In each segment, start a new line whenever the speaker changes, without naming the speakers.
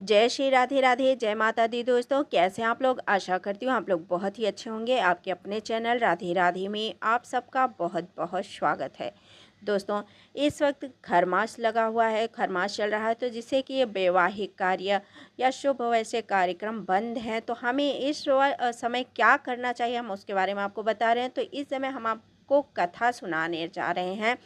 जय श्री राधे राधे, जय माता दी। दोस्तों, कैसे हैं आप लोग? आशा करती हूँ आप लोग बहुत ही अच्छे होंगे। आपके अपने चैनल राधे राधे में आप सबका बहुत बहुत स्वागत है। दोस्तों, इस वक्त खरमास लगा हुआ है, खरमास चल रहा है, तो जिससे कि ये वैवाहिक कार्य या शुभ वैसे कार्यक्रम बंद हैं, तो हमें इस समय क्या करना चाहिए, हम उसके बारे में आपको बता रहे हैं। तो इस समय हम आपको कथा सुनाने जा रहे हैं,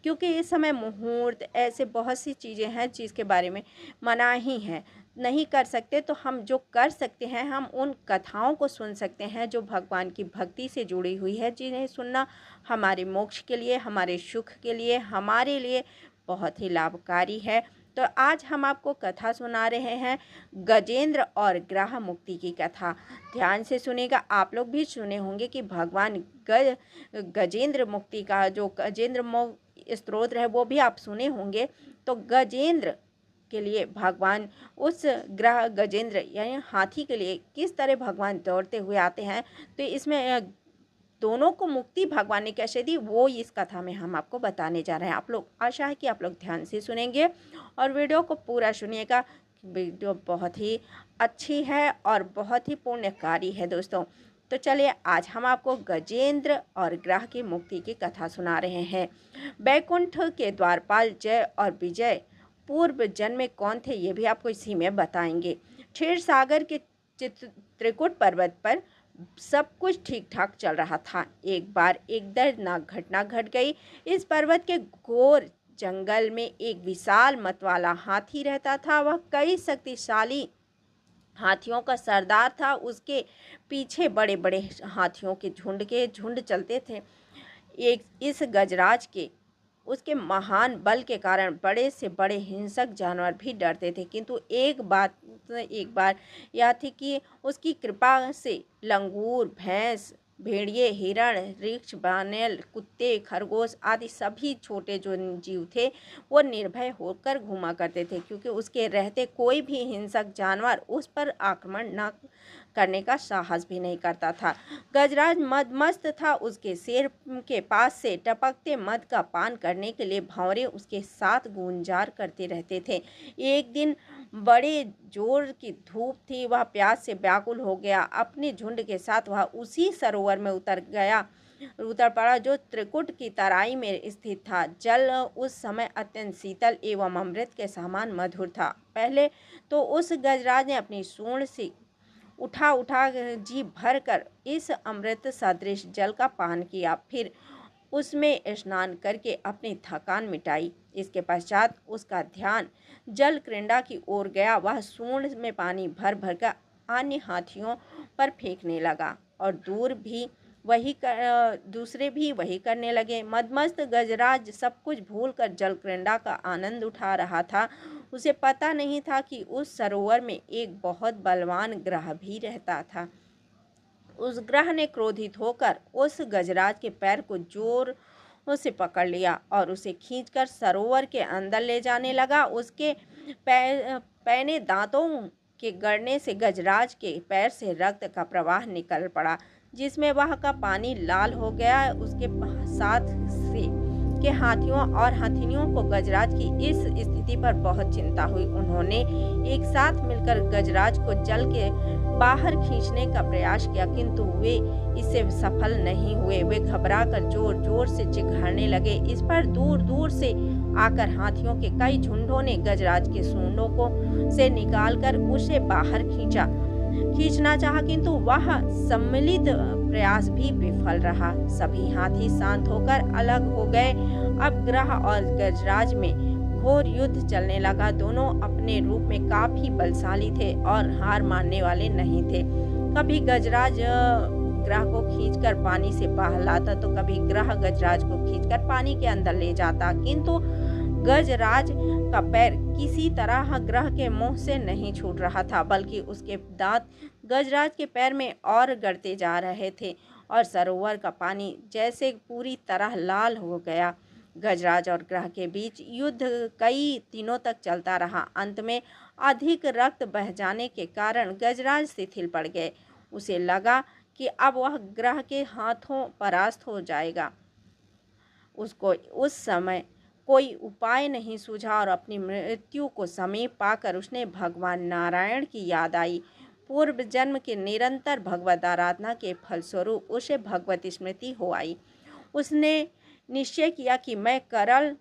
क्योंकि इस समय मुहूर्त ऐसे बहुत सी चीज़ें हैं जिसके बारे में मनाही है, नहीं कर सकते। तो हम जो कर सकते हैं, हम उन कथाओं को सुन सकते हैं जो भगवान की भक्ति से जुड़ी हुई है, जिन्हें सुनना हमारे मोक्ष के लिए, हमारे सुख के लिए, हमारे लिए बहुत ही लाभकारी है। तो आज हम आपको कथा सुना रहे हैं, गजेंद्र और ग्रह मुक्ति की कथा। ध्यान से सुनेगा। आप लोग भी सुने होंगे कि भगवान गजेंद्र मुक्ति का जो गजेंद्र स्तोत्र है वो भी आप सुने होंगे। तो गजेंद्र के लिए भगवान उस ग्रह गजेंद्र यानी हाथी के लिए किस तरह भगवान दौड़ते हुए आते हैं, तो इसमें दोनों को मुक्ति भगवान ने कैसे दी, वो इस कथा में हम आपको बताने जा रहे हैं। आप लोग, आशा है कि आप लोग ध्यान से सुनेंगे और वीडियो को पूरा सुनिएगा। वीडियो बहुत ही अच्छी है और बहुत ही पुण्यकारी है दोस्तों। तो चलिए, आज हम आपको गजेंद्र और ग्रह की मुक्ति की कथा सुना रहे हैं। बैकुंठ के द्वारपाल जय और विजय पूर्व जन्म में कौन थे, ये भी आपको इसी में बताएंगे। क्षीर सागर के त्रिकुट पर्वत पर सब कुछ ठीक ठाक चल रहा था। एक बार एक दर्दनाक घटना घट गई। इस पर्वत के घोर जंगल में एक विशाल मतवाला हाथी रहता था। वह कई शक्तिशाली हाथियों का सरदार था। उसके पीछे बड़े बड़े हाथियों के झुंड चलते थे। एक इस गजराज के उसके महान बल के कारण बड़े से बड़े हिंसक जानवर भी डरते थे, किंतु एक बार यह थी कि उसकी कृपा से लंगूर, भैंस, भेड़िए, हिरण, रीछ, बानर, कुत्ते, खरगोश आदि सभी छोटे जो जीव थे वो निर्भय होकर घूमा करते थे, क्योंकि उसके रहते कोई भी हिंसक जानवर उस पर आक्रमण न करने का साहस भी नहीं करता था। गजराज मदमस्त था। उसके सिर के पास से टपकते मद का पान करने के लिए भंवरे उसके साथ गुंजार करते रहते थे। एक दिन बड़े जोर की धूप थी। वह प्यास से व्याकुल हो गया। अपने झुंड के साथ वह उसी सरोवर में उतर पड़ा जो त्रिकुट की तराई में स्थित था। जल उस समय अत्यंत शीतल एवं अमृत के समान मधुर था। पहले तो उस गजराज ने अपनी सूंड से उठा जी भर कर इस अमृत सदृश जल का पान किया। फिर उसमें स्नान करके अपनी थकान मिटाई। इसके पश्चात उसका ध्यान जल क्रीड़ा की ओर गया। वह सूंड में पानी भर भर कर अन्य हाथियों पर फेंकने लगा और दूसरे भी वही करने लगे। मदमस्त गजराज सब कुछ भूलकर जल क्रीड़ा का आनंद उठा रहा था। उसे पता नहीं था कि उस सरोवर में एक बहुत बलवान ग्रह भी रहता था। उस ग्रह ने क्रोधित होकर उस गजराज के पैर को जोर से पकड़ लिया और उसे खींचकर सरोवर के अंदर ले जाने लगा। उसके पैने दांतों के गड़ने से गजराज के पैर से रक्त का प्रवाह निकल पड़ा, जिसमें वह का पानी लाल हो गया। उसके साथ से के हाथियों और हाथिनियों को गजराज की इस स्थिति पर बहुत चिंता हुई। उन्होंने एक साथ मिलकर गजराज को जल के बाहर खींचने का प्रयास किया, किंतु वे इससे सफल नहीं हुए। वे घबराकर जोर जोर से चिल्लाने लगे। इस पर दूर दूर से आकर हाथियों के कई झुंडों ने गजराज के सूंडों को से निकालकर उसे बाहर खींचना चाहा, किंतु वह सम्मिलित प्रयास भी विफल रहा। सभी हाथी शांत होकर अलग हो गए। अब ग्रह और गजराज में घोर युद्ध चलने लगा। दोनों अपने रूप में काफी बलशाली थे और हार मानने वाले नहीं थे। कभी गजराज ग्रह को खींचकर पानी से बाहर लाता, तो कभी ग्रह गजराज को खींचकर पानी के अंदर ले जाता, किंतु गजराज का पैर किसी तरह ग्रह के मुंह से नहीं छूट रहा था, बल्कि उसके दांत गजराज के पैर में और गड़ते जा रहे थे और सरोवर का पानी जैसे पूरी तरह लाल हो गया। गजराज और ग्रह के बीच युद्ध कई दिनों तक चलता रहा। अंत में अधिक रक्त बह जाने के कारण गजराज शिथिल पड़ गए। उसे लगा कि अब वह ग्रह के हाथों परास्त हो जाएगा। उसको उस समय कोई उपाय नहीं सूझा और अपनी मृत्यु को समीप पाकर उसने भगवान नारायण की याद आई। पूर्व जन्म के निरंतर भगवत आराधना के फलस्वरूप उसे भगवत स्मृति हो आई। उसने निश्चय किया कि मैं करल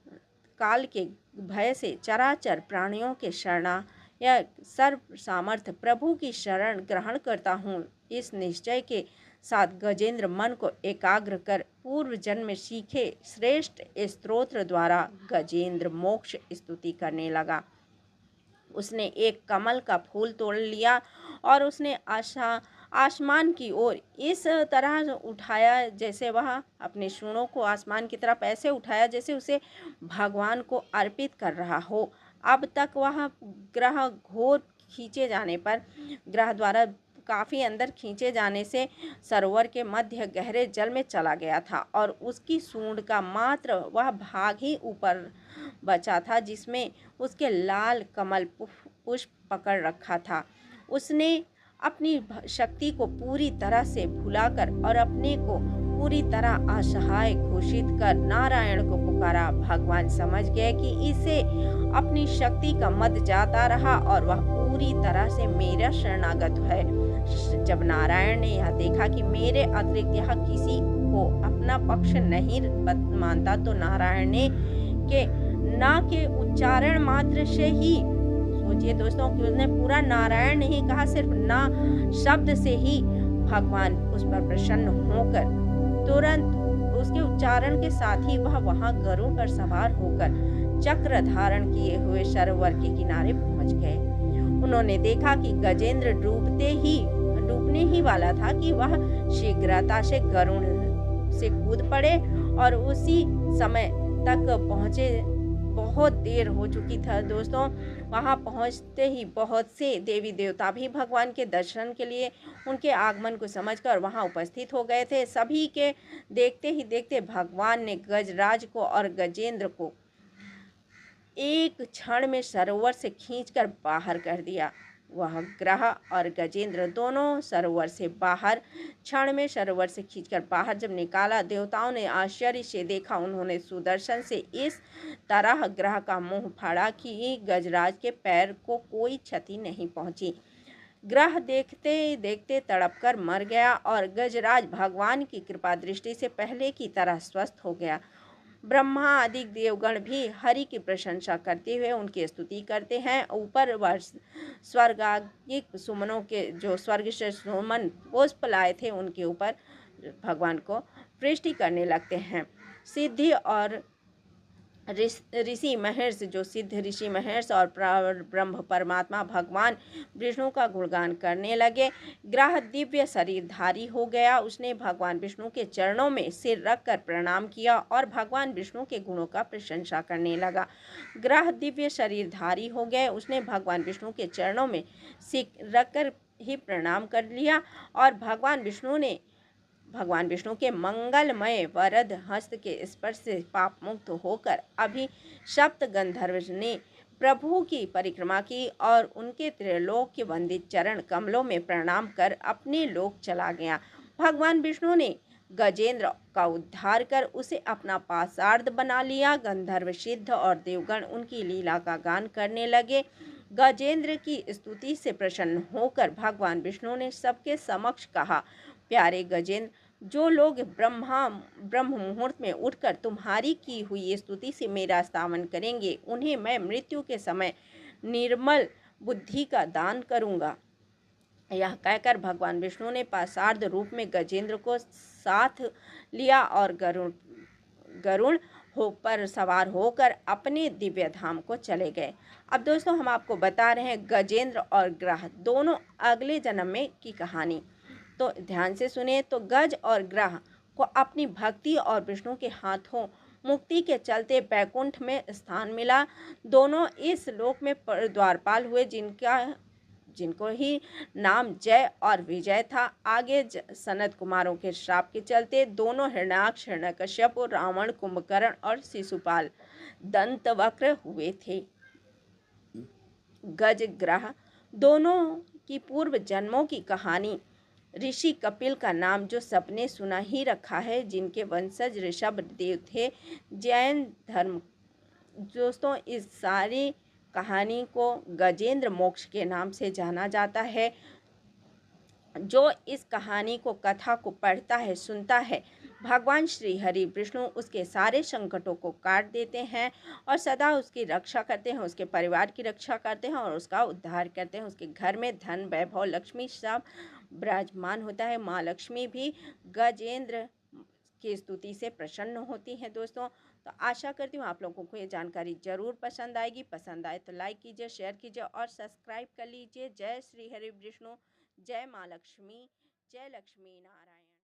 काल के भय से चराचर प्राणियों के शरणा या सर्व सामर्थ्य प्रभु की शरण ग्रहण करता हूँ। इस निश्चय के साथ गजेंद्र मन को एकाग्र कर पूर्व जन्म में सीखे श्रेष्ठ स्तोत्र द्वारा गजेंद्र मोक्ष स्तुति करने लगा। उसने एक कमल का फूल तोड़ लिया और उसने आसमान की ओर इस तरह उठाया जैसे वह अपने शूणों को आसमान की तरफ ऐसे उठाया जैसे उसे भगवान को अर्पित कर रहा हो। अब तक वह ग्रह घोर खींचे जाने पर ग्रह द्वारा काफ़ी अंदर खींचे जाने से सरोवर के मध्य गहरे जल में चला गया था और उसकी सूंड का मात्र वह भाग ही ऊपर बचा था जिसमें उसके लाल कमल पुष्प पकड़ रखा था। उसने अपनी शक्ति को पूरी तरह से भुलाकर और अपने को पूरी तरह असहाय घोषित कर नारायण को पुकारा। भगवान समझ गए कि इसे अपनी शक्ति का मद जाता रहा और वह पूरी तरह से मेरा शरणागत है। जब नारायण ने यह देखा कि मेरे अतिरिक्त यह किसी को अपना पक्ष नहीं मानता तो नारायण ने के उच्चारण मात्र से ही, सोचिए दोस्तों कि उसने पूरा नारायण नहीं कहा, सिर्फ ना शब्द से ही भगवान उस पर प्रसन्न होकर तुरंत उसके उच्चारण के साथ ही वह वहां गरुड़ पर सवार होकर चक्र धारण किए हुए सरोवर के किनारे पहुंच गए। उन्होंने देखा कि गजेंद्र डूबने ही वाला था कि वह शीघ्रता से गरुड़ से कूद पड़े और उसी समय तक पहुंचे। बहुत देर हो चुकी था दोस्तों। वहां पहुंचते ही बहुत से देवी देवता भी भगवान के दर्शन के लिए उनके आगमन को समझकर वहां उपस्थित हो गए थे। सभी के देखते ही देखते भगवान ने गजराज को और गजेंद्र को एक क्षण में सरोवर से खींचकर बाहर कर दिया। वह ग्रह और गजेंद्र दोनों सरोवर से बाहर क्षण में सरोवर से खींचकर बाहर जब निकाला, देवताओं ने आश्चर्य से देखा। उन्होंने सुदर्शन से इस तरह ग्रह का मुंह फाड़ा कि गजराज के पैर को कोई क्षति नहीं पहुंची। ग्रह देखते देखते तड़प कर मर गया और गजराज भगवान की कृपा दृष्टि से पहले की तरह स्वस्थ हो गया। ब्रह्मा आदि देवगण भी हरि की प्रशंसा करते हुए उनकी स्तुति करते हैं। ऊपर स्वर्गागिक सुमनों के जो स्वर्ग से सुमन पुष्प लाए थे उनके ऊपर भगवान को वृष्टि करने लगते हैं। सिद्धि और ऋषि महर्षि जो सिद्ध ऋषि महर्षि और ब्रह्म परमात्मा भगवान विष्णु का गुणगान करने लगे। ग्रह दिव्य शरीरधारी हो गया। उसने भगवान विष्णु के चरणों में सिर रखकर प्रणाम किया और भगवान विष्णु के गुणों का प्रशंसा करने लगा। ग्रह दिव्य शरीरधारी हो गए। उसने भगवान विष्णु के चरणों में सिर रखकर ही प्रणाम कर लिया और भगवान विष्णु के मंगलमय वरद हस्त के स्पर्श से पाप मुक्त होकर अभिशप्त गंधर्व ने प्रभु की परिक्रमा की और उनके त्रैलोक्य वंदित चरण कमलों में प्रणाम कर अपने लोक चला गया। भगवान विष्णु ने गजेंद्र का उद्धार कर उसे अपना पासार्ध बना लिया। गंधर्व सिद्ध और देवगण उनकी लीला का गान करने लगे। गजेंद्र की स्तुति से प्रसन्न होकर भगवान विष्णु ने सबके समक्ष कहा, प्यारे गजेंद्र, जो लोग ब्रह्म मुहूर्त में उठकर तुम्हारी की हुई स्तुति से मेरा स्तवन करेंगे उन्हें मैं मृत्यु के समय निर्मल बुद्धि का दान करूंगा। यह कहकर भगवान विष्णु ने पासार्ध रूप में गजेंद्र को साथ लिया और गरुड़ पर सवार होकर अपने दिव्य धाम को चले गए। अब दोस्तों हम आपको बता रहे हैं गजेंद्र और ग्रह दोनों अगले जन्म में की कहानी, तो ध्यान से सुने। तो गज और ग्रह को अपनी भक्ति और विष्णु के हाथों मुक्ति के चलते बैकुंठ में स्थान मिला। दोनों इस लोक में द्वारपाल हुए जिनको ही नाम जय और विजय था। आगे सनत कुमारों के श्राप के चलते दोनों हिरण्याक्ष, हिरण्यकश्यप, रावण, कुंभकर्ण और शिशुपाल दंतवक्र हुए थे। गज ग्रह दोनों की पूर्व जन्मों की कहानी ऋषि कपिल का नाम जो सबने सुना ही रखा है, जिनके वंशज ऋषभ देव थे, जैन धर्म दोस्तों इस सारी कहानी को गजेंद्र मोक्ष के नाम से जाना जाता है। जो इस कहानी को, कथा को पढ़ता है, सुनता है, भगवान श्री हरि विष्णु उसके सारे संकटों को काट देते हैं और सदा उसकी रक्षा करते हैं, उसके परिवार की रक्षा करते हैं और उसका उद्धार करते हैं। उसके घर में धन, वैभव, लक्ष्मी सब विराजमान होता है। माँ लक्ष्मी भी गजेंद्र की स्तुति से प्रसन्न होती हैं। दोस्तों तो आशा करती हूँ आप लोगों को ये जानकारी ज़रूर पसंद आएगी। पसंद आए तो लाइक कीजिए, शेयर कीजिए और सब्सक्राइब कर लीजिए। जय श्री हरि विष्णु, जय माँ लक्ष्मी, जय लक्ष्मी नारायण।